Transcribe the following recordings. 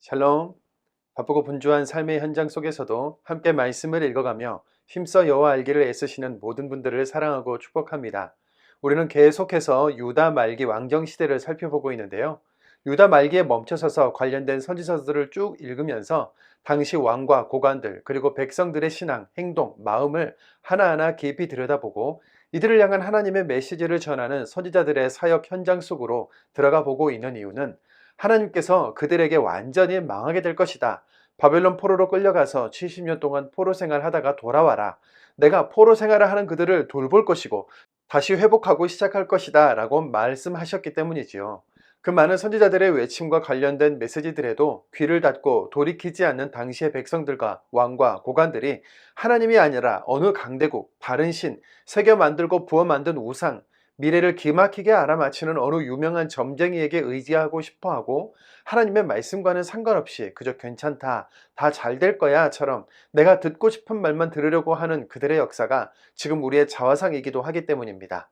샬롬. 바쁘고 분주한 삶의 현장 속에서도 함께 말씀을 읽어가며 힘써 여호와 알기를 애쓰시는 모든 분들을 사랑하고 축복합니다. 우리는 계속해서 유다 말기 왕정 시대를 살펴보고 있는데요. 유다 말기에 멈춰서서 관련된 선지서들을 쭉 읽으면서 당시 왕과 고관들 그리고 백성들의 신앙, 행동, 마음을 하나하나 깊이 들여다보고 이들을 향한 하나님의 메시지를 전하는 선지자들의 사역 현장 속으로 들어가 보고 있는 이유는 하나님께서 그들에게 완전히 망하게 될 것이다. 바벨론 포로로 끌려가서 70년 동안 포로 생활하다가 돌아와라. 내가 포로 생활을 하는 그들을 돌볼 것이고 다시 회복하고 시작할 것이다 라고 말씀하셨기 때문이지요. 그 많은 선지자들의 외침과 관련된 메시지들에도 귀를 닫고 돌이키지 않는 당시의 백성들과 왕과 고관들이 하나님이 아니라 어느 강대국, 다른 신, 새겨 만들고 부어 만든 우상, 미래를 기막히게 알아맞히는 어느 유명한 점쟁이에게 의지하고 싶어하고 하나님의 말씀과는 상관없이 그저 괜찮다, 다 잘 될 거야처럼 내가 듣고 싶은 말만 들으려고 하는 그들의 역사가 지금 우리의 자화상이기도 하기 때문입니다.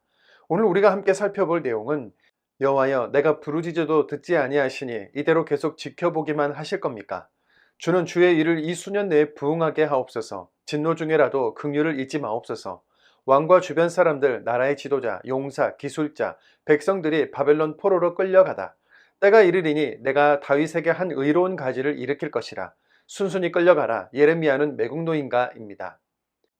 오늘 우리가 함께 살펴볼 내용은 여호와여 내가 부르짖어도 듣지 아니하시니 이대로 계속 지켜보기만 하실 겁니까? 주는 주의 일을 이 수년 내에 부응하게 하옵소서. 진노 중에라도 긍휼을 잊지 마옵소서. 왕과 주변 사람들, 나라의 지도자, 용사, 기술자, 백성들이 바벨론 포로로 끌려가다. 때가 이르리니 내가 다윗에게 한 의로운 가지를 일으킬 것이라. 순순히 끌려가라. 예레미야는 매국노인가입니다.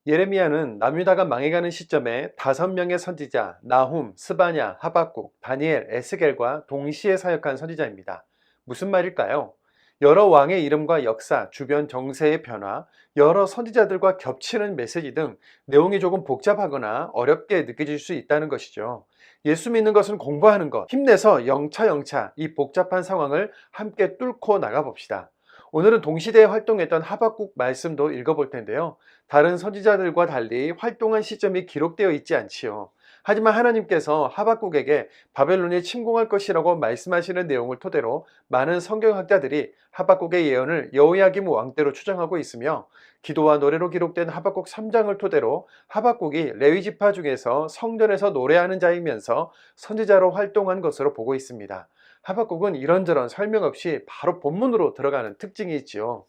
예레미야는 남유다가 망해가는 시점에 5명의 선지자 나훔, 스바냐, 하박국, 다니엘, 에스겔과 동시에 사역한 선지자입니다. 무슨 말일까요? 여러 왕의 이름과 역사, 주변 정세의 변화, 여러 선지자들과 겹치는 메시지 등 내용이 조금 복잡하거나 어렵게 느껴질 수 있다는 것이죠. 예수 믿는 것은 공부하는 것, 힘내서 영차 이 복잡한 상황을 함께 뚫고 나가봅시다. 오늘은 동시대에 활동했던 하박국 말씀도 읽어볼 텐데요. 다른 선지자들과 달리 활동한 시점이 기록되어 있지 않지요. 하지만 하나님께서 하박국에게 바벨론이 침공할 것이라고 말씀하시는 내용을 토대로 많은 성경학자들이 하박국의 예언을 여호야김 왕 때로 추정하고 있으며 기도와 노래로 기록된 하박국 3장을 토대로 하박국이 레위지파 중에서 성전에서 노래하는 자이면서 선지자로 활동한 것으로 보고 있습니다. 하박국은 이런저런 설명 없이 바로 본문으로 들어가는 특징이 있지요.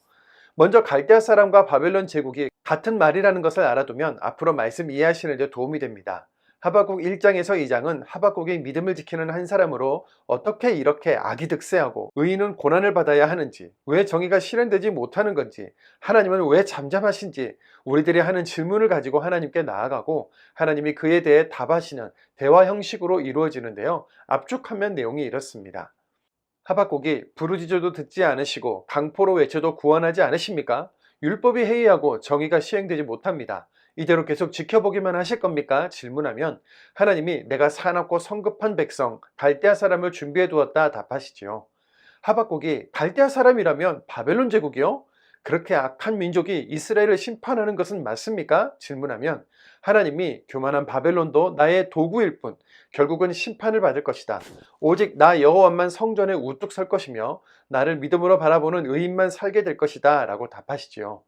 먼저 갈대아 사람과 바벨론 제국이 같은 말이라는 것을 알아두면 앞으로 말씀 이해하시는 데 도움이 됩니다. 하박국 1장에서 2장은 하박국이 믿음을 지키는 한 사람으로 어떻게 이렇게 악이 득세하고 의인은 고난을 받아야 하는지, 왜 정의가 실현되지 못하는 건지, 하나님은 왜 잠잠하신지 우리들이 하는 질문을 가지고 하나님께 나아가고 하나님이 그에 대해 답하시는 대화 형식으로 이루어지는데요. 압축하면 내용이 이렇습니다. 하박국이 부르짖어도 듣지 않으시고 강포로 외쳐도 구원하지 않으십니까? 율법이 해이하고 정의가 시행되지 못합니다. 이대로 계속 지켜보기만 하실 겁니까? 질문하면 하나님이 내가 사납고 성급한 백성 갈대아 사람을 준비해 두었다 답하시지요. 하박국이 갈대아 사람이라면 바벨론 제국이요? 그렇게 악한 민족이 이스라엘을 심판하는 것은 맞습니까? 질문하면 하나님이 교만한 바벨론도 나의 도구일 뿐 결국은 심판을 받을 것이다. 오직 나 여호와만 성전에 우뚝 설 것이며 나를 믿음으로 바라보는 의인만 살게 될 것이다 라고 답하시지요.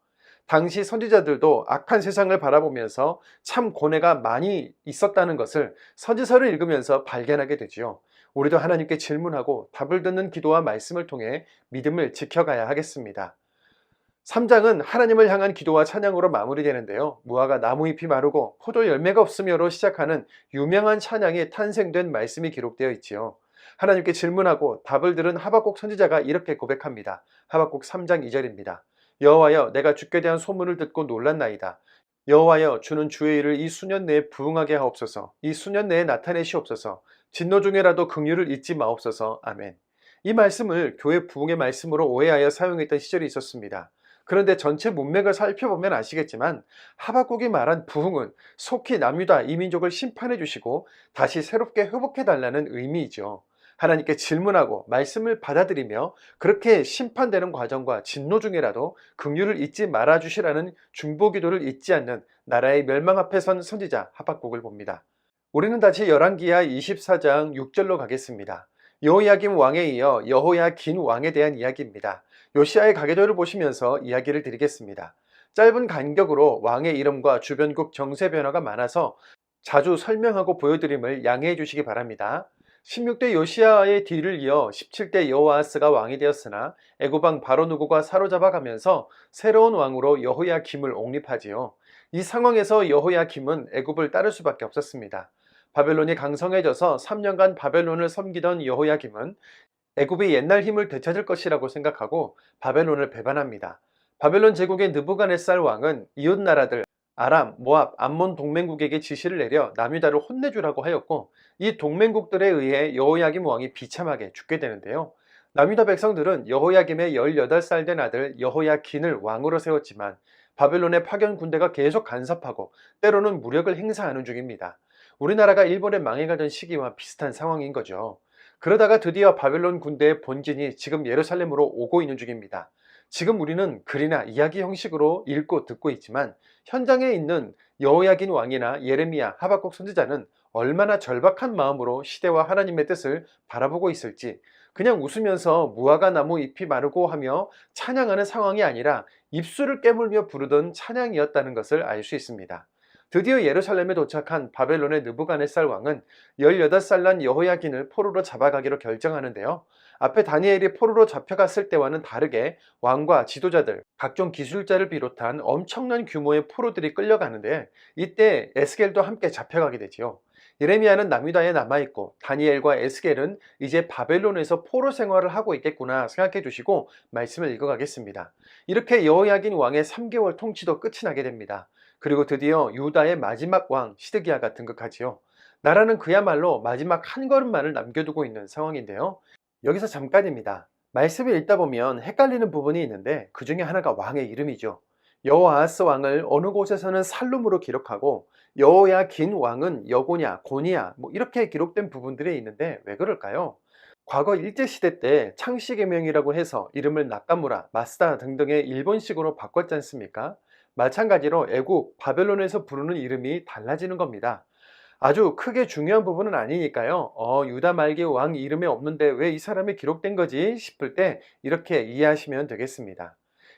당시 선지자들도 악한 세상을 바라보면서 참 고뇌가 많이 있었다는 것을 선지서를 읽으면서 발견하게 되지요. 우리도 하나님께 질문하고 답을 듣는 기도와 말씀을 통해 믿음을 지켜가야 하겠습니다. 3장은 하나님을 향한 기도와 찬양으로 마무리되는데요. 무화과 나무잎이 마르고 포도 열매가 없으며로 시작하는 유명한 찬양이 탄생된 말씀이 기록되어 있지요. 하나님께 질문하고 답을 들은 하박국 선지자가 이렇게 고백합니다. 하박국 3장 2절입니다. 여호와여 내가 주께 대한 소문을 듣고 놀랐나이다. 여호와여 주는 주의 일을 이 수년 내에 부응하게 하옵소서. 이 수년 내에 나타내시옵소서. 진노 중에라도 긍휼을 잊지 마옵소서. 아멘. 이 말씀을 교회 부흥의 말씀으로 오해하여 사용했던 시절이 있었습니다. 그런데 전체 문맥을 살펴보면 아시겠지만 하박국이 말한 부흥은 속히 남유다 이민족을 심판해 주시고 다시 새롭게 회복해 달라는 의미이죠. 하나님께 질문하고 말씀을 받아들이며 그렇게 심판되는 과정과 진노 중에라도 긍휼을 잊지 말아 주시라는 중보기도를 잊지 않는 나라의 멸망 앞에 선 선지자 하박국을 봅니다. 우리는 다시 열왕기하 24장 6절로 가겠습니다. 여호야김 왕에 이어 여호야긴 왕에 대한 이야기입니다. 요시야의 가계도를 보시면서 이야기를 드리겠습니다. 짧은 간격으로 왕의 이름과 주변국 정세 변화가 많아서 자주 설명하고 보여드림을 양해해 주시기 바랍니다. 16대 요시야의 뒤를 이어 17대 여호아스가 왕이 되었으나 애굽 왕 바로누고가 사로잡아가면서 새로운 왕으로 여호야김을 옹립하지요. 이 상황에서 여호야김은 애굽을 따를 수밖에 없었습니다. 바벨론이 강성해져서 3년간 바벨론을 섬기던 여호야김은 애굽이 옛날 힘을 되찾을 것이라고 생각하고 바벨론을 배반합니다. 바벨론 제국의 느부갓네살 왕은 이웃 나라들 아람, 모압, 암몬 동맹국에게 지시를 내려 남유다를 혼내주라고 하였고, 이 동맹국들에 의해 여호야김 왕이 비참하게 죽게 되는데요. 남유다 백성들은 여호야김의 18살 된 아들 여호야긴을 왕으로 세웠지만 바벨론의 파견 군대가 계속 간섭하고 때로는 무력을 행사하는 중입니다. 우리나라가 일본에 망해가던 시기와 비슷한 상황인 거죠. 그러다가 드디어 바벨론 군대의 본진이 지금 예루살렘으로 오고 있는 중입니다. 지금 우리는 글이나 이야기 형식으로 읽고 듣고 있지만 현장에 있는 여호야긴 왕이나 예레미야, 하박국 선지자는 얼마나 절박한 마음으로 시대와 하나님의 뜻을 바라보고 있을지, 그냥 웃으면서 무화과 나무 잎이 마르고 하며 찬양하는 상황이 아니라 입술을 깨물며 부르던 찬양이었다는 것을 알 수 있습니다. 드디어 예루살렘에 도착한 바벨론의 느부갓네살 왕은 18살 난 여호야긴을 포로로 잡아가기로 결정하는데요. 앞에 다니엘이 포로로 잡혀갔을 때와는 다르게 왕과 지도자들, 각종 기술자를 비롯한 엄청난 규모의 포로들이 끌려가는데, 이때 에스겔도 함께 잡혀가게 되지요. 예레미야는 남유다에 남아있고 다니엘과 에스겔은 이제 바벨론에서 포로 생활을 하고 있겠구나 생각해 주시고 말씀을 읽어가겠습니다. 이렇게 여호야긴 왕의 3개월 통치도 끝이 나게 됩니다. 그리고 드디어 유다의 마지막 왕 시드기야가 등극하지요. 나라는 그야말로 마지막 한 걸음만을 남겨두고 있는 상황인데요. 여기서 잠깐입니다. 말씀을 읽다 보면 헷갈리는 부분이 있는데 그 중에 하나가 왕의 이름이죠. 여호아하스 왕을 어느 곳에서는 살룸으로 기록하고 여호야긴 왕은 여고냐, 고니야 이렇게 기록된 부분들이 있는데 왜 그럴까요? 과거 일제시대 때 창씨개명이라고 해서 이름을 나카무라, 마스다 등등의 일본식으로 바꿨지 않습니까? 마찬가지로 애국, 바벨론에서 부르는 이름이 달라지는 겁니다. 아주 크게 중요한 부분은 아니니까요. 유다 말기 왕 이름에 없는데 왜 이 사람이 기록된 거지 싶을 때 이렇게 이해하시면 되겠습니다.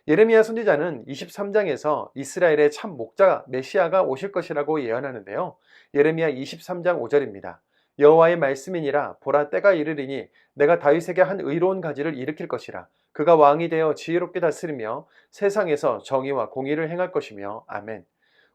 예레미야 선지자는 23장에서 이스라엘의 참 목자 메시아가 오실 것이라고 예언하는데요. 예레미야 23장 5절입니다. 여호와의 말씀이니라, 보라 때가 이르리니 내가 다윗에게 한 의로운 가지를 일으킬 것이라. 그가 왕이 되어 지혜롭게 다스리며 세상에서 정의와 공의를 행할 것이며. 아멘.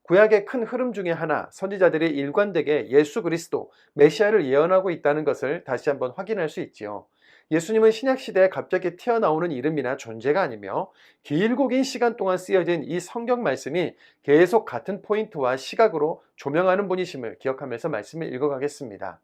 구약의 큰 흐름 중에 하나, 선지자들이 일관되게 예수 그리스도, 메시아를 예언하고 있다는 것을 다시 한번 확인할 수 있지요. 예수님은 신약시대에 갑자기 튀어나오는 이름이나 존재가 아니며 길고 긴 시간 동안 쓰여진 이 성경 말씀이 계속 같은 포인트와 시각으로 조명하는 분이심을 기억하면서 말씀을 읽어가겠습니다.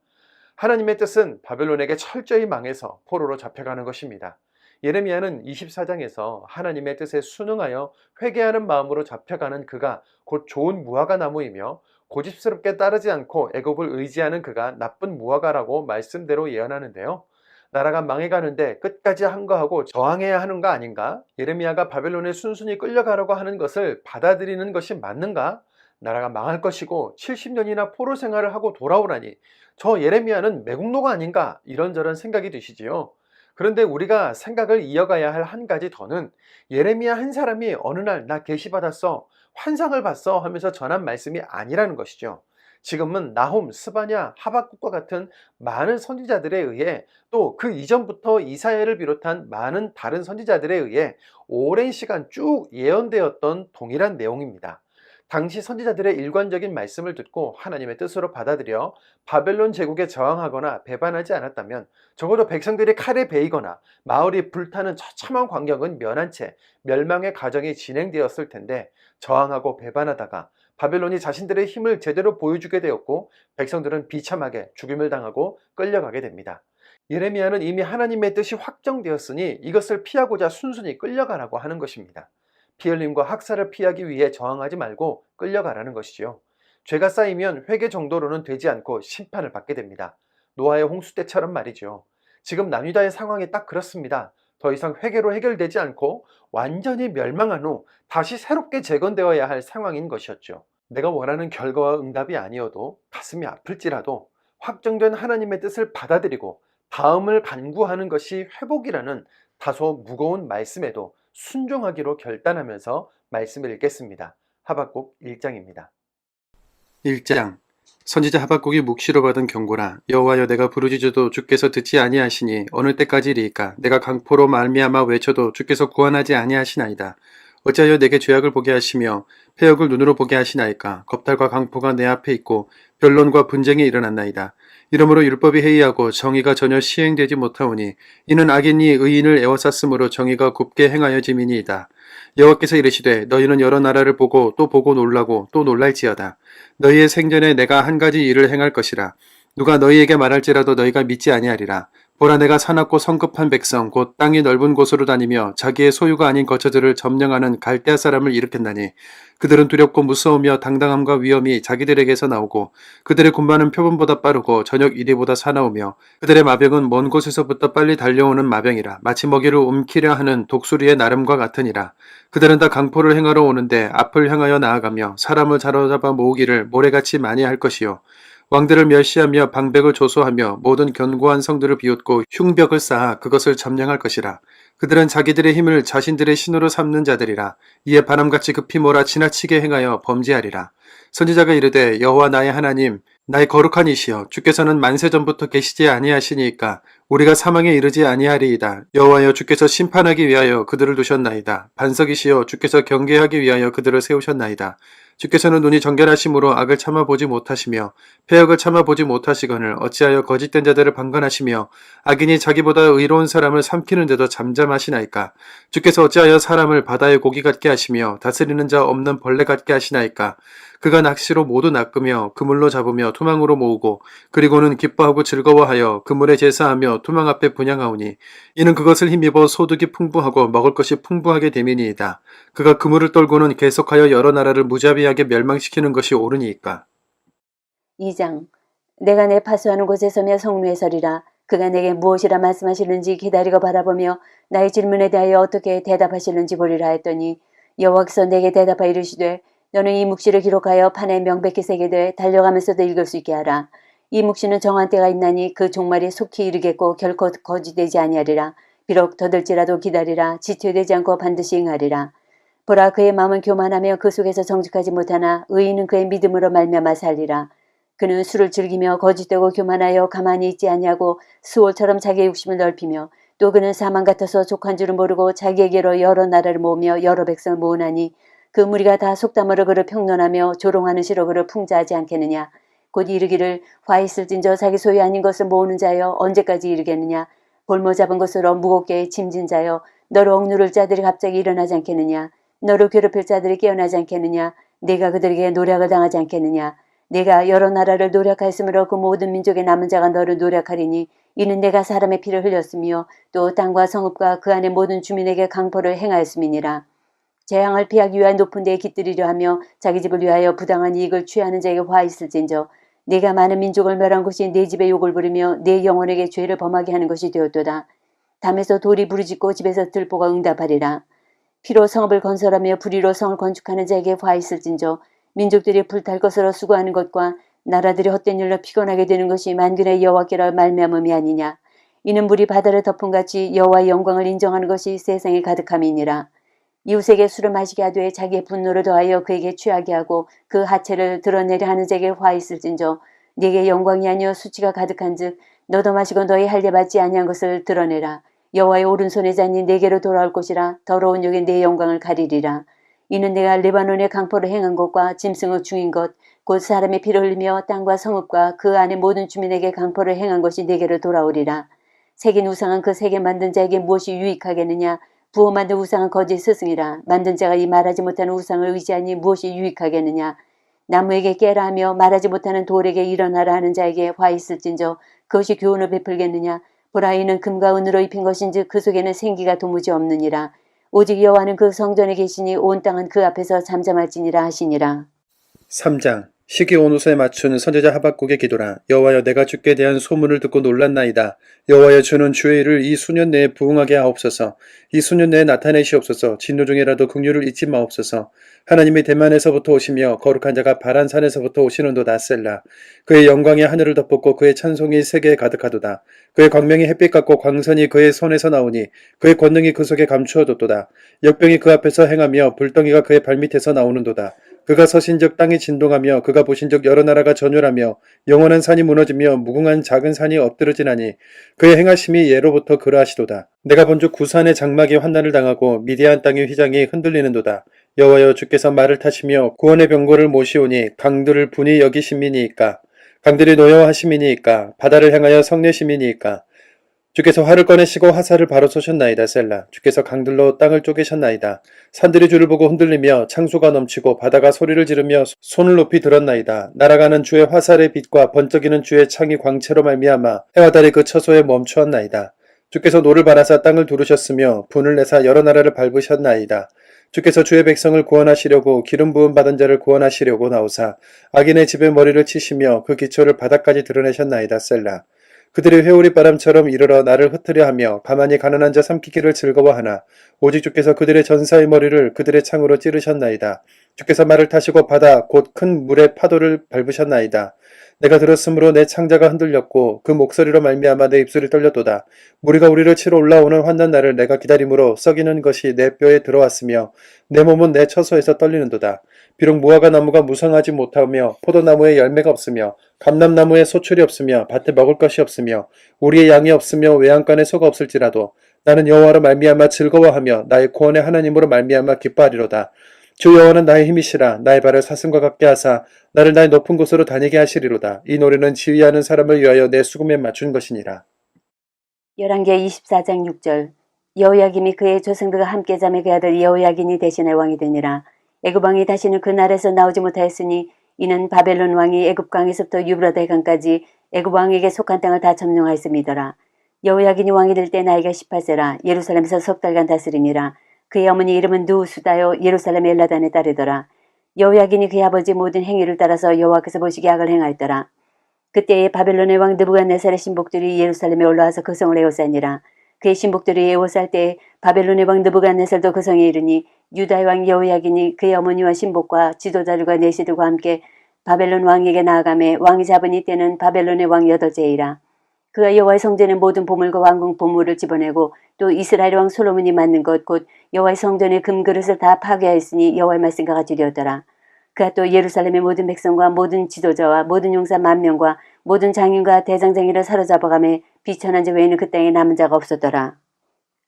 하나님의 뜻은 바벨론에게 철저히 망해서 포로로 잡혀가는 것입니다. 예레미야는 24장에서 하나님의 뜻에 순응하여 회개하는 마음으로 잡혀가는 그가 곧 좋은 무화과 나무이며 고집스럽게 따르지 않고 애굽을 의지하는 그가 나쁜 무화과라고 말씀대로 예언하는데요. 나라가 망해가는데 끝까지 항거하고 저항해야 하는 거 아닌가? 예레미야가 바벨론에 순순히 끌려가려고 하는 것을 받아들이는 것이 맞는가? 나라가 망할 것이고 70년이나 포로 생활을 하고 돌아오라니 저 예레미야는 매국노가 아닌가? 이런저런 생각이 드시지요. 그런데 우리가 생각을 이어가야 할 한 가지 더는, 예레미야 한 사람이 어느 날 나 계시받았어, 환상을 봤어 하면서 전한 말씀이 아니라는 것이죠. 지금은 나홈, 스바냐, 하박국과 같은 많은 선지자들에 의해, 또 그 이전부터 이사야를 비롯한 많은 다른 선지자들에 의해 오랜 시간 쭉 예언되었던 동일한 내용입니다. 당시 선지자들의 일관적인 말씀을 듣고 하나님의 뜻으로 받아들여 바벨론 제국에 저항하거나 배반하지 않았다면 적어도 백성들이 칼에 베이거나 마을이 불타는 처참한 광경은 면한 채 멸망의 과정이 진행되었을 텐데, 저항하고 배반하다가 바벨론이 자신들의 힘을 제대로 보여주게 되었고 백성들은 비참하게 죽임을 당하고 끌려가게 됩니다. 예레미야는 이미 하나님의 뜻이 확정되었으니 이것을 피하고자 순순히 끌려가라고 하는 것입니다. 피 흘림과 학살을 피하기 위해 저항하지 말고 끌려가라는 것이지요. 죄가 쌓이면 회개 정도로는 되지 않고 심판을 받게 됩니다. 노아의 홍수 때처럼 말이죠. 지금 남유다의 상황이 딱 그렇습니다. 더 이상 회개로 해결되지 않고 완전히 멸망한 후 다시 새롭게 재건되어야 할 상황인 것이었죠. 내가 원하는 결과와 응답이 아니어도 가슴이 아플지라도 확정된 하나님의 뜻을 받아들이고 다음을 간구하는 것이 회복이라는 다소 무거운 말씀에도 순종하기로 결단하면서 말씀을 읽겠습니다. 하박국 1장입니다. 1장. 선지자 하박국이 묵시로 받은 경고라. 여호와여, 내가 부르짖어도 주께서 듣지 아니하시니 어느 때까지리이까? 내가 강포로 말미암아 외쳐도 주께서 구원하지 아니하시나이다. 어찌하여 내게 죄악을 보게 하시며 패역을 눈으로 보게 하시나이까? 겁탈과 강포가 내 앞에 있고 변론과 분쟁이 일어났나이다. 이러므로 율법이 해이하고 정의가 전혀 시행되지 못하오니 이는 악인이 의인을 에워쌌으므로 정의가 굽게 행하여짐이니이다. 여호와께서 이르시되 너희는 여러 나라를 보고 또 보고 놀라고 또 놀랄지어다. 너희의 생전에 내가 한 가지 일을 행할 것이라. 누가 너희에게 말할지라도 너희가 믿지 아니하리라. 보라, 내가 사납고 성급한 백성 곧 땅이 넓은 곳으로 다니며 자기의 소유가 아닌 거처들을 점령하는 갈대아 사람을 일으켰나니 그들은 두렵고 무서우며 당당함과 위엄이 자기들에게서 나오고 그들의 군마는 표범보다 빠르고 저녁 이리보다 사나우며 그들의 마병은 먼 곳에서부터 빨리 달려오는 마병이라. 마치 먹이를 움키려 하는 독수리의 나름과 같으니라. 그들은 다 강포를 행하러 오는데 앞을 향하여 나아가며 사람을 사로잡아 모으기를 모래같이 많이 할 것이요 왕들을 멸시하며 방백을 조소하며 모든 견고한 성들을 비웃고 흉벽을 쌓아 그것을 점령할 것이라. 그들은 자기들의 힘을 자신들의 신으로 삼는 자들이라. 이에 바람같이 급히 몰아 지나치게 행하여 범죄하리라. 선지자가 이르되 여호와 나의 하나님, 나의 거룩한 이시여, 주께서는 만세전부터 계시지 아니하시니까 우리가 사망에 이르지 아니하리이다. 여호와여, 주께서 심판하기 위하여 그들을 두셨나이다. 반석이시여, 주께서 경계하기 위하여 그들을 세우셨나이다. 주께서는 눈이 정결하심으로 악을 참아보지 못하시며 패역을 참아보지 못하시거늘 어찌하여 거짓된 자들을 방관하시며 악인이 자기보다 의로운 사람을 삼키는데도 잠잠하시나이까? 주께서 어찌하여 사람을 바다의 고기 같게 하시며 다스리는 자 없는 벌레 같게 하시나이까? 그가 낚시로 모두 낚으며 그물로 잡으며 투망으로 모으고 그리고는 기뻐하고 즐거워하여 그물에 제사하며 투망 앞에 분향하오니 이는 그것을 힘입어 소득이 풍부하고 먹을 것이 풍부하게 됨이니이다. 그가 그물을 떨고는 계속하여 여러 나라를 무자비하게 멸망시키는 것이 옳으니이까. 2장. 내가 내 파수하는 곳에 서며 성루에 서리라. 그가 내게 무엇이라 말씀하시는지 기다리고 바라보며 나의 질문에 대하여 어떻게 대답하시는지 보리라 했더니 여호와께서 내게 대답하여 이르시되 너는 이 묵시를 기록하여 판에 명백히 새기되 달려가면서도 읽을 수 있게 하라. 이 묵시는 정한 때가 있나니 그 종말이 속히 이르겠고 결코 거짓되지 아니하리라. 비록 더들지라도 기다리라. 지체되지 않고 반드시 응하리라. 보라, 그의 마음은 교만하며 그 속에서 정직하지 못하나 의인은 그의 믿음으로 말미암아 살리라. 그는 술을 즐기며 거짓되고 교만하여 가만히 있지 아니하고 수월처럼 자기의 욕심을 넓히며 또 그는 사망 같아서 족한 줄을 모르고 자기에게로 여러 나라를 모으며 여러 백성을 모으나니 그 무리가 다 속담으로 그를 평론하며 조롱하는 시로 그를 풍자하지 않겠느냐. 곧 이르기를 화 있을진저 자기 소유 아닌 것을 모으는 자여 언제까지 이르겠느냐. 볼모 잡은 것으로 무겁게 짐진 자여 너를 억누를 자들이 갑자기 일어나지 않겠느냐. 너를 괴롭힐 자들이 깨어나지 않겠느냐. 네가 그들에게 노략을 당하지 않겠느냐. 내가 여러 나라를 노력하였으므로 그 모든 민족의 남은 자가 너를 노력하리니 이는 내가 사람의 피를 흘렸으며 또 땅과 성읍과 그 안의 모든 주민에게 강포를 행하였음이니라. 재앙을 피하기 위하여 높은 데에 깃들이려 하며 자기 집을 위하여 부당한 이익을 취하는 자에게 화 있을진저 네가 많은 민족을 멸한 것이 내 집에 욕을 부르며 내 영혼에게 죄를 범하게 하는 것이 되었도다. 담에서 돌이 부르짖고 집에서 들보가 응답하리라. 피로 성읍을 건설하며 불의로 성을 건축하는 자에게 화 있을진저 민족들이 불탈 것으로 수고하는 것과 나라들이 헛된 일로 피곤하게 되는 것이 만군의 여호와께로 말미암음이 아니냐. 이는 물이 바다를 덮음같이 여호와의 영광을 인정하는 것이 세상에 가득함이니라. 이웃에게 술을 마시게 하되 자기의 분노를 더하여 그에게 취하게 하고 그 하체를 드러내려 하는 자에게 화 있을진저 네게 영광이 아니여 수치가 가득한즉 너도 마시고 너희 할례 받지 아니한 것을 드러내라. 여호와의 오른손에 잔이 내게로 돌아올 것이라. 더러운 욕에 내 영광을 가리리라. 이는 내가 레바논의 강포를 행한 것과 짐승의 중인 것 곧 사람의 피를 흘리며 땅과 성읍과 그 안의 모든 주민에게 강포를 행한 것이 내게로 돌아오리라. 새긴 우상은 그 새겨 만든 자에게 무엇이 유익하겠느냐. 부어 만든 우상은 거짓 스승이라. 만든 자가 이 말하지 못하는 우상을 의지하니 무엇이 유익하겠느냐. 나무에게 깨라 하며 말하지 못하는 돌에게 일어나라 하는 자에게 화 있을진저 그것이 교훈을 베풀겠느냐. 보라, 이는 금과 은으로 입힌 것인즉 그 속에는 생기가 도무지 없느니라. 오직 여호와는 그 성전에 계시니 온 땅은 그 앞에서 잠잠할지니라 하시니라. 3장. 시기 온 옷에 맞춘 선지자 하박국의 기도라. 여호와여, 내가 주께 대한 소문을 듣고 놀랐나이다. 여호와여, 주는 주의 일을 이 수년 내에 부응하게 하옵소서. 이 수년 내에 나타내시옵소서. 진노 중에라도 긍휼을 잊지 마옵소서. 하나님이 대만에서부터 오시며 거룩한 자가 바란산에서부터 오시는도다. 셀라. 그의 영광이 하늘을 덮었고 그의 찬송이 세계에 가득하도다. 그의 광명이 햇빛 같고 광선이 그의 손에서 나오니 그의 권능이 그 속에 감추어졌도다. 역병이 그 앞에서 행하며 불덩이가 그의 발밑에서 나오는도다. 그가 서신적 땅이 진동하며 그가 보신적 여러 나라가 전율하며 영원한 산이 무너지며 무궁한 작은 산이 엎드러지나니 그의 행하심이 예로부터 그러하시도다. 내가 본즉 구산의 장막이 환난을 당하고 미디안 땅의 휘장이 흔들리는도다. 여호와여 주께서 말을 타시며 구원의 병거를 모시오니 강들을 분이 여기심이니이까 강들이 노여워하심이니이까 바다를 향하여 성내심이니이까 주께서 활을 꺼내시고 화살을 바로 쏘셨나이다. 셀라. 주께서 강들로 땅을 쪼개셨나이다. 산들이 주를 보고 흔들리며 창수가 넘치고 바다가 소리를 지르며 손을 높이 들었나이다. 날아가는 주의 화살의 빛과 번쩍이는 주의 창이 광채로 말미암아 해와 달이 그 처소에 멈추었나이다. 주께서 노를 바라사 땅을 두르셨으며 분을 내사 여러 나라를 밟으셨나이다. 주께서 주의 백성을 구원하시려고 기름 부음 받은 자를 구원하시려고 나오사 악인의 집에 머리를 치시며 그 기초를 바닥까지 드러내셨나이다. 셀라. 그들이 회오리 바람처럼 이르러 나를 흩으려 하며 가만히 가난한 자 삼키기를 즐거워하나 오직 주께서 그들의 전사의 머리를 그들의 창으로 찌르셨나이다. 주께서 말을 타시고 바다 곧 큰 물의 파도를 밟으셨나이다. 내가 들었으므로 내 창자가 흔들렸고 그 목소리로 말미암아 내 입술이 떨렸도다. 무리가 우리를 치러 올라오는 환난 날을 내가 기다림으로 썩이는 것이 내 뼈에 들어왔으며 내 몸은 내 처소에서 떨리는도다. 비록 무화과 나무가 무성하지 못하며 포도나무에 열매가 없으며 감람나무에 소출이 없으며 밭에 먹을 것이 없으며 우리의 양이 없으며 외양간에 소가 없을지라도 나는 여호와로 말미암아 즐거워하며 나의 구원의 하나님으로 말미암아 기뻐하리로다. 주 여호와는 나의 힘이시라. 나의 발을 사슴과 같게 하사 나를 나의 높은 곳으로 다니게 하시리로다. 이 노래는 지휘하는 사람을 위하여 내 수금에 맞춘 것이니라. 열왕기 24장 6절 여호야김이 그의 조상들과 함께 잠에 그 아들 여호야긴이 대신할 왕이 되니라. 애굽 왕이 다시는 그 나라에서 나오지 못하였으니 이는 바벨론 왕이 애굽 강에서부터 유브라데 강까지 애굽 왕에게 속한 땅을 다 점령하였음이더라. 여호야긴이 왕이 될 때 나이가 18세라. 예루살렘에서 석 달간 다스리니라. 그의 어머니 이름은 누우수다요 예루살렘 엘라단의 딸이더라. 여호야긴이 그의 아버지 모든 행위를 따라서 여호와께서 보시기에 악을 행하였더라. 그때에 바벨론의 왕 느부갓네살의 신복들이 예루살렘에 올라와서 그 성을 에워싸니라. 그의 신복들이 에워쌀 때 바벨론의 왕 느부갓네살도 그 성에 이르니 유다의 왕 여호야긴이 그의 어머니와 신복과 지도자들과 내시들과 함께 바벨론 왕에게 나아가매 왕이 잡은 이때는 바벨론의 왕 8제이라. 그가 여호와의 성전의 모든 보물과 왕궁 보물을 집어내고 또 이스라엘 왕 솔로몬이 만든 것 곧 여호와의 성전의 금그릇을 다 파괴하였으니 여호와의 말씀과 같이 되었더라. 그가 또 예루살렘의 모든 백성과 모든 지도자와 모든 용사 10,000명과 모든 장인과 대장장이를 사로잡아가매 비천한 자 외에는 그 땅에 남은 자가 없었더라.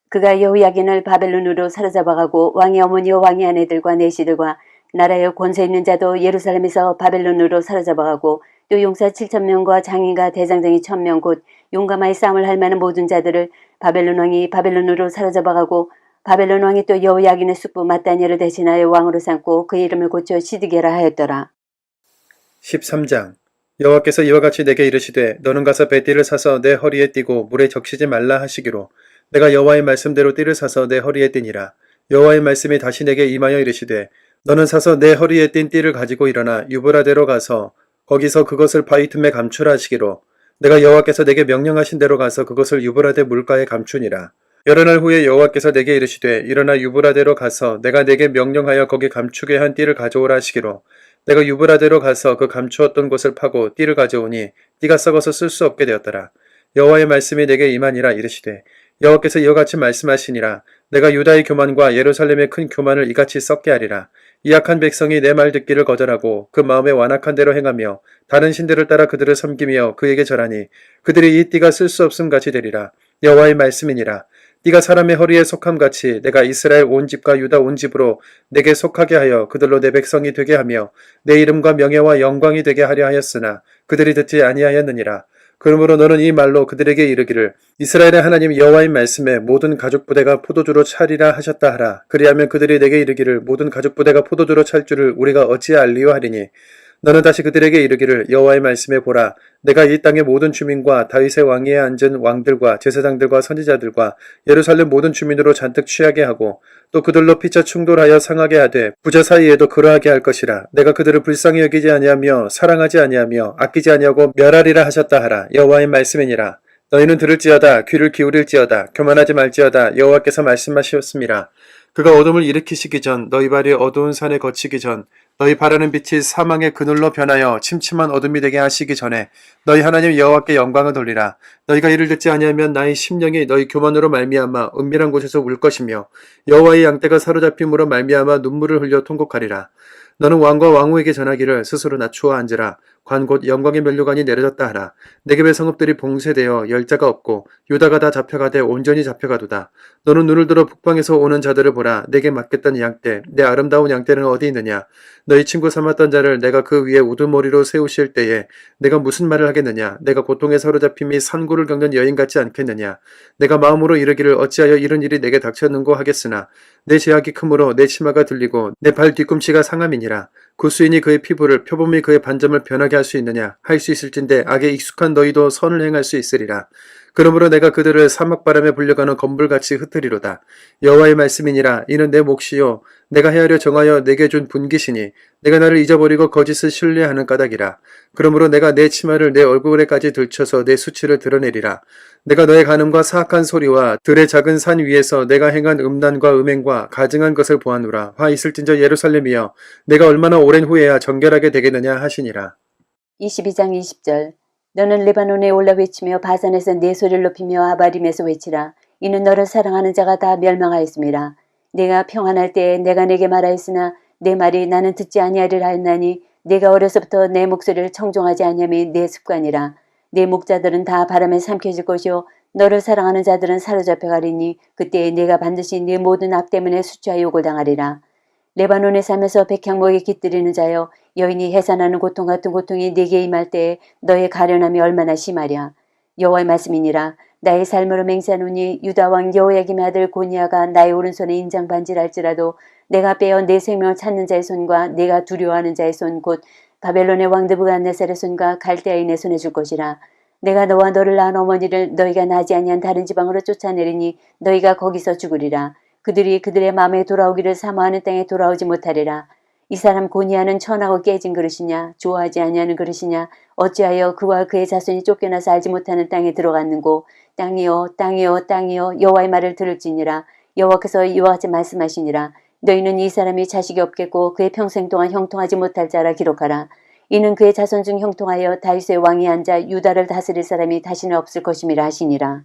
그가 여호야긴을 바벨론으로 사로잡아가고 왕의 어머니와 왕의 아내들과 내시들과 나라의 권세 있는 자도 예루살렘에서 바벨론으로 사로잡아가고 또 용사 7,000명과 장인과 대장장이 1,000명 곧 용감하게 싸움을 할 만한 모든 자들을 바벨론 왕이 바벨론으로 사로잡아가고 바벨론 왕이 또 여호야긴의 숙부 마따니엘을 대신하여 왕으로 삼고 그의 이름을 고쳐 시드게라 하였더라. 13장 여호와께서 이와 같이 내게 이르시되 너는 가서 배띠를 사서 내 허리에 띠고 물에 적시지 말라 하시기로 내가 여호와의 말씀대로 띠를 사서 내 허리에 띠니라. 여호와의 말씀이 다시 내게 임하여 이르시되 너는 사서 내 허리에 띈 띠를 가지고 일어나 유브라데로 가서 거기서 그것을 바위 틈에 감추라 하시기로 내가 여호와께서 내게 명령하신 대로 가서 그것을 유브라데 물가에 감추니라. 여러 날 후에 여호와께서 내게 이르시되 일어나 유브라데로 가서 내가 내게 명령하여 거기 감추게 한 띠를 가져오라 하시기로 내가 유브라데로 가서 그 감추었던 곳을 파고 띠를 가져오니 띠가 썩어서 쓸 수 없게 되었더라. 여호와의 말씀이 내게 임하니라. 이르시되 여호와께서 이와 같이 말씀하시니라. 내가 유다의 교만과 예루살렘의 큰 교만을 이같이 썩게 하리라. 이 악한 백성이 내 말 듣기를 거절하고 그 마음에 완악한 대로 행하며 다른 신들을 따라 그들을 섬기며 그에게 절하니 그들이 이 띠가 쓸 수 없음 같이 되리라. 여호와의 말씀이니라. 띠가 사람의 허리에 속함같이 내가 이스라엘 온 집과 유다 온 집으로 내게 속하게 하여 그들로 내 백성이 되게 하며 내 이름과 명예와 영광이 되게 하려 하였으나 그들이 듣지 아니하였느니라. 그러므로 너는 이 말로 그들에게 이르기를 이스라엘의 하나님 여호와의 말씀에 모든 가죽 부대가 포도주로 차리라 하셨다 하라. 그리하면 그들이 내게 이르기를 모든 가죽 부대가 포도주로 찰 줄을 우리가 어찌 알리요 하리니 너는 다시 그들에게 이르기를 여호와의 말씀에 보라. 내가 이 땅의 모든 주민과 다윗의 왕위에 앉은 왕들과 제사장들과 선지자들과 예루살렘 모든 주민으로 잔뜩 취하게 하고 또 그들로 피차 충돌하여 상하게 하되 부자 사이에도 그러하게 할 것이라. 내가 그들을 불쌍히 여기지 아니하며 사랑하지 아니하며 아끼지 아니하고 멸하리라 하셨다 하라. 여호와의 말씀이니라. 너희는 들을지어다 귀를 기울일지어다 교만하지 말지어다 여호와께서 말씀하셨음이라. 그가 어둠을 일으키시기 전, 너희 발이 어두운 산에 거치기 전, 너희 바라는 빛이 사망의 그늘로 변하여 침침한 어둠이 되게 하시기 전에 너희 하나님 여호와께 영광을 돌리라. 너희가 이를 듣지 아니하면 나의 심령이 너희 교만으로 말미암아 은밀한 곳에서 울 것이며 여호와의 양떼가 사로잡힘으로 말미암아 눈물을 흘려 통곡하리라. 너는 왕과 왕후에게 전하기를 스스로 낮추어 앉으라. 관 곧 영광의 면류관이 내려졌다 하라. 내게의 성읍들이 봉쇄되어 열자가 없고 유다가 다 잡혀가되 온전히 잡혀가도다. 너는 눈을 들어 북방에서 오는 자들을 보라. 내게 맡겼던 양떼, 내 아름다운 양떼는 어디 있느냐? 너희 친구 삼았던 자를 내가 그 위에 우두머리로 세우실 때에 내가 무슨 말을 하겠느냐? 내가 고통에 사로잡힘이 산고를 겪는 여인 같지 않겠느냐? 내가 마음으로 이르기를 어찌하여 이런 일이 내게 닥쳤는고 하겠으나 내 죄악이 크므로 내 치마가 들리고 내 발 뒤꿈치가 상함이니라. 구수인이 그의 피부를 표범이 그의 반점을 변하게 할 수 있느냐? 할 수 있을진데 악에 익숙한 너희도 선을 행할 수 있으리라. 그러므로 내가 그들을 사막바람에 불려가는 건불같이 흩으리로다. 여호와의 말씀이니라. 이는 내 몫이요 내가 헤아려 정하여 내게 준 분깃이니 내가 나를 잊어버리고 거짓을 신뢰하는 까닭이라. 그러므로 내가 내 치마를 내 얼굴에까지 들쳐서 내 수치를 드러내리라. 내가 너의 간음과 사악한 소리와 들의 작은 산 위에서 내가 행한 음란과 음행과 가증한 것을 보아노라. 화 있을진저 예루살렘이여 내가 얼마나 오랜 후에야 정결하게 되겠느냐 하시니라. 22장 20절 너는 레바논에 올라 외치며 바산에서 내 소리를 높이며 아바림에서 외치라. 이는 너를 사랑하는 자가 다 멸망하였습니다. 내가 평안할 때에 내가 내게 말하였으나 내 말이 나는 듣지 아니하리라 하였나니 내가 어려서부터 내 목소리를 청종하지 아니함이 내 습관이라. 내 목자들은 다 바람에 삼켜질 것이요 너를 사랑하는 자들은 사로잡혀 가리니 그때에 내가 반드시 네 모든 악 때문에 수치와 욕을 당하리라. 레바논에 살면서 백향목에 깃들이는 자여 여인이 해산하는 고통 같은 고통이 네게 임할 때에 너의 가련함이 얼마나 심하랴. 여호와의 말씀이니라. 나의 삶으로 맹세하노니 유다 왕 여호야김의 아들 고니아가 나의 오른손에 인장 반지랄지라도 내가 빼어 내 생명을 찾는 자의 손과 내가 두려워하는 자의 손 곧 바벨론의 왕 느부갓네살의 손과 갈대아인의 손에 줄 것이라. 내가 너와 너를 낳은 어머니를 너희가 나지 아니한 다른 지방으로 쫓아내리니 너희가 거기서 죽으리라. 그들이 그들의 마음에 돌아오기를 사모하는 땅에 돌아오지 못하리라. 이 사람 고니아는 천하고 깨진 그릇이냐 좋아하지 아니하는 그릇이냐 어찌하여 그와 그의 자손이 쫓겨나서 알지 못하는 땅에 들어갔는고 땅이여 땅이여 땅이여 여호와의 말을 들을지니라. 여호와께서 이와 같이 말씀하시니라. 너희는 이 사람이 자식이 없겠고 그의 평생 동안 형통하지 못할 자라 기록하라. 이는 그의 자손 중 형통하여 다윗의 왕이 앉아 유다를 다스릴 사람이 다시는 없을 것임이라 하시니라.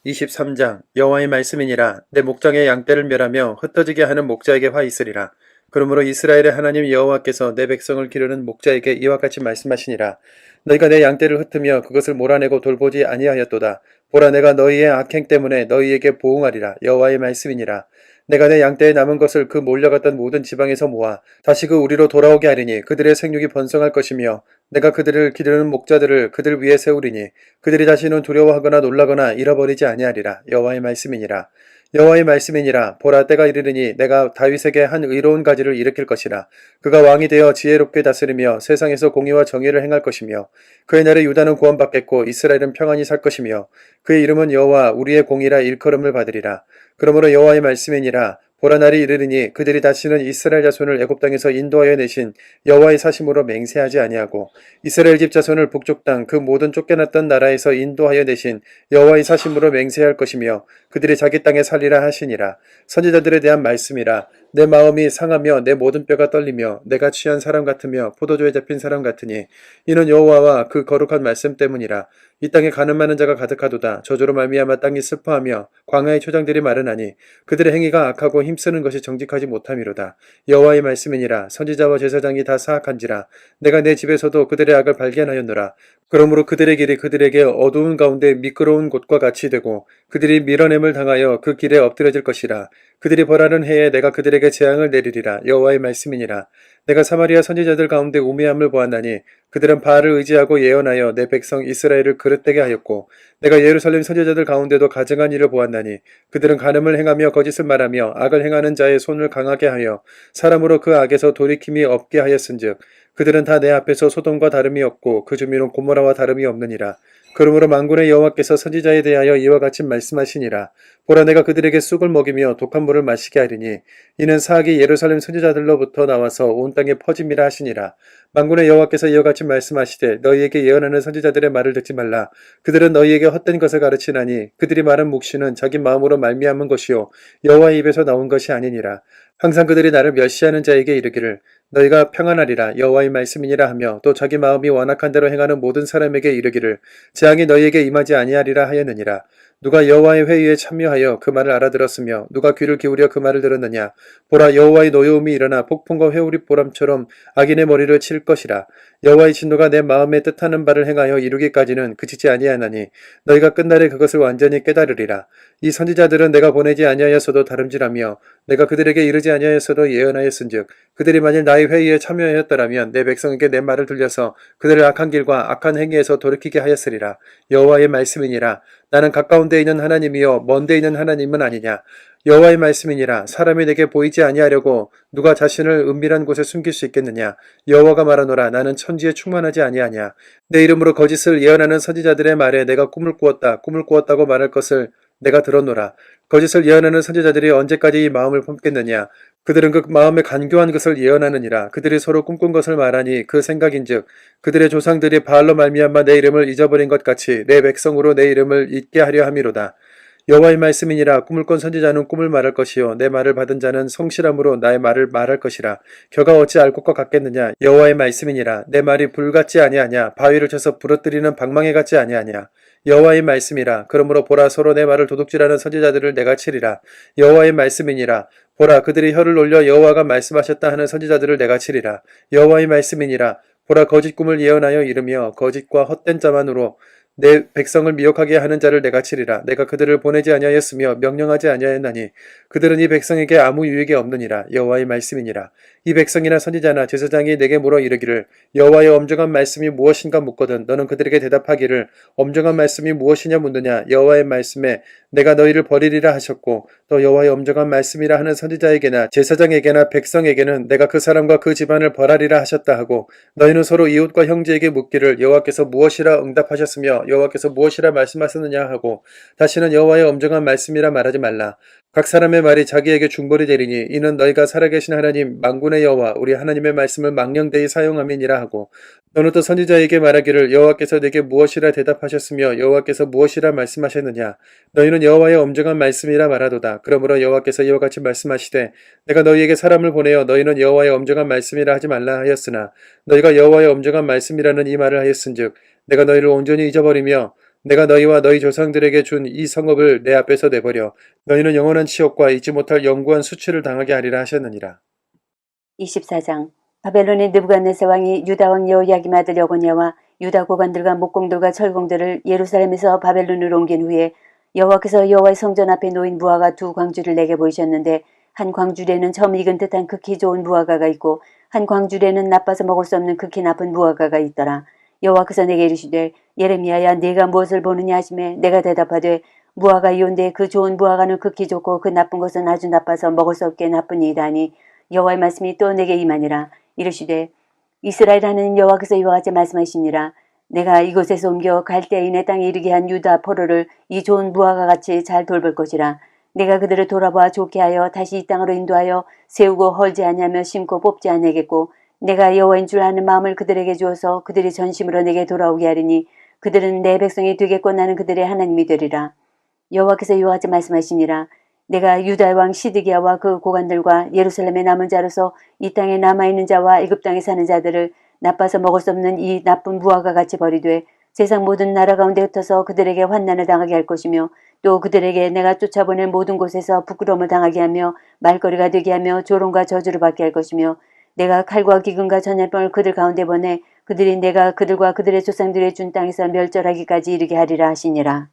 23장 여호와의 말씀이니라. 내 목장의 양떼를 멸하며 흩어지게 하는 목자에게 화 있으리라. 그러므로 이스라엘의 하나님 여호와께서 내 백성을 기르는 목자에게 이와 같이 말씀하시니라. 너희가 내 양떼를 흩으며 그것을 몰아내고 돌보지 아니하였도다. 보라 내가 너희의 악행 때문에 너희에게 보응하리라. 여호와의 말씀이니라. 내가 내 양떼에 남은 것을 그 몰려갔던 모든 지방에서 모아 다시 그 우리로 돌아오게 하리니 그들의 생육이 번성할 것이며 내가 그들을 기르는 목자들을 그들 위에 세우리니 그들이 다시는 두려워하거나 놀라거나 잃어버리지 아니하리라. 여호와의 말씀이니라. 여호와의 말씀이니라. 보라 때가 이르르니 내가 다윗에게 한 의로운 가지를 일으킬 것이라. 그가 왕이 되어 지혜롭게 다스리며 세상에서 공의와 정의를 행할 것이며 그의 날에 유다는 구원받겠고 이스라엘은 평안히 살 것이며 그의 이름은 여호와 우리의 공의라 일컬음을 받으리라. 그러므로 여호와의 말씀이니라. 보라 날이 이르르니 그들이 다시는 이스라엘 자손을 애굽 땅에서 인도하여 내신 여호와의 사심으로 맹세하지 아니하고 이스라엘 집 자손을 북쪽 땅 그 모든 쫓겨났던 나라에서 인도하여 내신 여호와의 사심으로 맹세할 것이며 그들이 자기 땅에 살리라 하시니라. 선지자들에 대한 말씀이라. 내 마음이 상하며 내 모든 뼈가 떨리며 내가 취한 사람 같으며 포도주에 잡힌 사람 같으니 이는 여호와와 그 거룩한 말씀 때문이라. 이 땅에 가늠 많은 자가 가득하도다. 저주로 말미암아 땅이 슬퍼하며 광야의 초장들이 마르나니 그들의 행위가 악하고 힘쓰는 것이 정직하지 못함이로다. 여호와의 말씀이니라. 선지자와 제사장이 다 사악한지라. 내가 내 집에서도 그들의 악을 발견하였노라. 그러므로 그들의 길이 그들에게 어두운 가운데 미끄러운 곳과 같이 되고 그들이 밀어냄을 당하여 그 길에 엎드려질 것이라. 그들이 벌하는 해에 내가 그들에게 재앙을 내리리라. 여호와의 말씀이니라. 내가 사마리아 선지자들 가운데 우매함을 보았나니 그들은 바알을 의지하고 예언하여 내 백성 이스라엘을 그릇되게 하였고 내가 예루살렘 선지자들 가운데도 가증한 일을 보았나니 그들은 간음을 행하며 거짓을 말하며 악을 행하는 자의 손을 강하게 하여 사람으로 그 악에서 돌이킴이 없게 하였은즉 그들은 다 내 앞에서 소돔과 다름이 없고 그 주민은 고모라와 다름이 없느니라. 그러므로 만군의 여호와께서 선지자에 대하여 이와 같이 말씀하시니라. 보라, 내가 그들에게 쑥을 먹이며 독한 물을 마시게 하리니 이는 사악이 예루살렘 선지자들로부터 나와서 온 땅에 퍼짐이라 하시니라. 만군의 여호와께서 이와 같이 말씀하시되 너희에게 예언하는 선지자들의 말을 듣지 말라. 그들은 너희에게 헛된 것을 가르치나니 그들이 말한 묵시는 자기 마음으로 말미암은 것이요 여호와의 입에서 나온 것이 아니니라. 항상 그들이 나를 멸시하는 자에게 이르기를 너희가 평안하리라 여호와의 말씀이니라 하며 또 자기 마음이 완악한 대로 행하는 모든 사람에게 이르기를 재앙이 너희에게 임하지 아니하리라 하였느니라. 누가 여호와의 회의에 참여하여 그 말을 알아들었으며 누가 귀를 기울여 그 말을 들었느냐. 보라, 여호와의 노여움이 일어나 폭풍과 회오리 보람처럼 악인의 머리를 칠 것이라. 여호와의 진노가 내 마음에 뜻하는 바를 행하여 이루기까지는 그치지 아니하나니 너희가 끝날에 그것을 완전히 깨달으리라. 이 선지자들은 내가 보내지 아니하였어도 다름질하며 내가 그들에게 이르지 아니하였어도 예언하였은즉 그들이 만일 나의 회의에 참여하였더라면 내 백성에게 내 말을 들려서 그들을 악한 길과 악한 행위에서 돌이키게 하였으리라. 여호와의 말씀이니라. 나는 가까운 데 있는 하나님이요 먼 데 있는 하나님은 아니냐. 여호와의 말씀이니라. 사람이 내게 보이지 아니하려고 누가 자신을 은밀한 곳에 숨길 수 있겠느냐. 여호와가 말하노라. 나는 천지에 충만하지 아니하냐. 내 이름으로 거짓을 예언하는 선지자들의 말에 내가 꿈을 꾸었다고 말할 것을 내가 들었노라. 거짓을 예언하는 선지자들이 언제까지 이 마음을 품겠느냐. 그들은 그 마음에 간교한 것을 예언하느니라. 그들이 서로 꿈꾼 것을 말하니 그 생각인즉 그들의 조상들이 바알로 말미암아 내 이름을 잊어버린 것 같이 내 백성으로 내 이름을 잊게 하려 함이로다. 여호와의 말씀이니라. 꿈을 꾼 선지자는 꿈을 말할 것이요 내 말을 받은 자는 성실함으로 나의 말을 말할 것이라. 겨가 어찌 알 것과 같겠느냐. 여호와의 말씀이니라. 내 말이 불 같지 아니하냐. 바위를 쳐서 부러뜨리는 방망이 같지 아니하냐. 여호와의 말씀이라. 그러므로 보라, 서로 내 말을 도둑질하는 선지자들을 내가 치리라. 여호와의 말씀이니라. 보라, 그들이 혀를 올려 여호와가 말씀하셨다 하는 선지자들을 내가 치리라. 여호와의 말씀이니라. 보라, 거짓 꿈을 예언하여 이르며 거짓과 헛된 자만으로 내 백성을 미혹하게 하는 자를 내가 치리라. 내가 그들을 보내지 아니하였으며 명령하지 아니하였나니 그들은 이 백성에게 아무 유익이 없느니라. 여호와의 말씀이니라. 이 백성이나 선지자나 제사장이 내게 물어 이르기를 여호와의 엄정한 말씀이 무엇인가 묻거든 너는 그들에게 대답하기를 엄정한 말씀이 무엇이냐 묻느냐. 여호와의 말씀에 내가 너희를 버리리라 하셨고 또 여호와의 엄정한 말씀이라 하는 선지자에게나 제사장에게나 백성에게는 내가 그 사람과 그 집안을 벌하리라 하셨다 하고 너희는 서로 이웃과 형제에게 묻기를 여호와께서 무엇이라 응답하셨으며 여호와께서 무엇이라 말씀하셨느냐 하고 다시는 여호와의 엄정한 말씀이라 말하지 말라. 각 사람의 말이 자기에게 중벌이 되리니 이는 너희가 살아계신 하나님 만군의 여호와 우리 하나님의 말씀을 망령되이 사용함이니라 하고 너는 또 선지자에게 말하기를 여호와께서 내게 무엇이라 대답하셨으며 여호와께서 무엇이라 말씀하셨느냐. 너희는 여호와의 엄정한 말씀이라 말하도다. 그러므로 여호와께서 이와 같이 말씀하시되 내가 너희에게 사람을 보내어 너희는 여호와의 엄정한 말씀이라 하지 말라 하였으나 너희가 여호와의 엄정한 말씀이라는 이 말을 하였은즉 내가 너희를 온전히 잊어버리며 내가 너희와 너희 조상들에게 준 이 성읍을 내 앞에서 내버려 너희는 영원한 치욕과 잊지 못할 영구한 수치를 당하게 하리라 하셨느니라. 24장 바벨론의 느부갓네살 왕이 유다 왕 여호야김 아들 여고냐와 유다 고관들과 목공들과 철공들을 예루살렘에서 바벨론으로 옮긴 후에 여호와께서 여호와의 성전 앞에 놓인 무화과 두 광주를 내게 보이셨는데 한 광주리에는 처음 익은 듯한 극히 좋은 무화과가 있고 한 광주리에는 나빠서 먹을 수 없는 극히 나쁜 무화과가 있더라. 여호와께서 내게 이르시되 예레미야야 네가 무엇을 보느냐 하시매 내가 대답하되 무화과이온데 그 좋은 무화과는 극히 좋고 그 나쁜 것은 아주 나빠서 먹을 수 없게 나쁘니이다 하니 여호와의 말씀이 또 내게 임하니라. 이르시되 이스라엘 하나님 여호와께서 이와 같이 말씀하시니라. 내가 이곳에서 옮겨 갈대인의 땅에 이르게 한 유다 포로를 이 좋은 무화과 같이 잘 돌볼 것이라. 내가 그들을 돌아보아 좋게 하여 다시 이 땅으로 인도하여 세우고 헐지 아니하며 심고 뽑지 아니하겠고 내가 여호와인 줄 아는 마음을 그들에게 주어서 그들이 전심으로 내게 돌아오게 하리니 그들은 내 백성이 되겠고 나는 그들의 하나님이 되리라. 여호와께서 이와 같이 말씀하시니라. 내가 유다의 왕 시드기야와 그 고관들과 예루살렘의 남은 자로서 이 땅에 남아있는 자와 애굽 땅에 사는 자들을 나빠서 먹을 수 없는 이 나쁜 무화과 같이 버리되 세상 모든 나라 가운데 흩어서 그들에게 환난을 당하게 할 것이며 또 그들에게 내가 쫓아보낼 모든 곳에서 부끄러움을 당하게 하며 말거리가 되게 하며 조롱과 저주를 받게 할 것이며 내가 칼과 기근과 전염병을 그들 가운데 보내 그들이 내가 그들과 그들의 조상들의 준 땅에서 멸절하기까지 이르게 하리라 하시니라.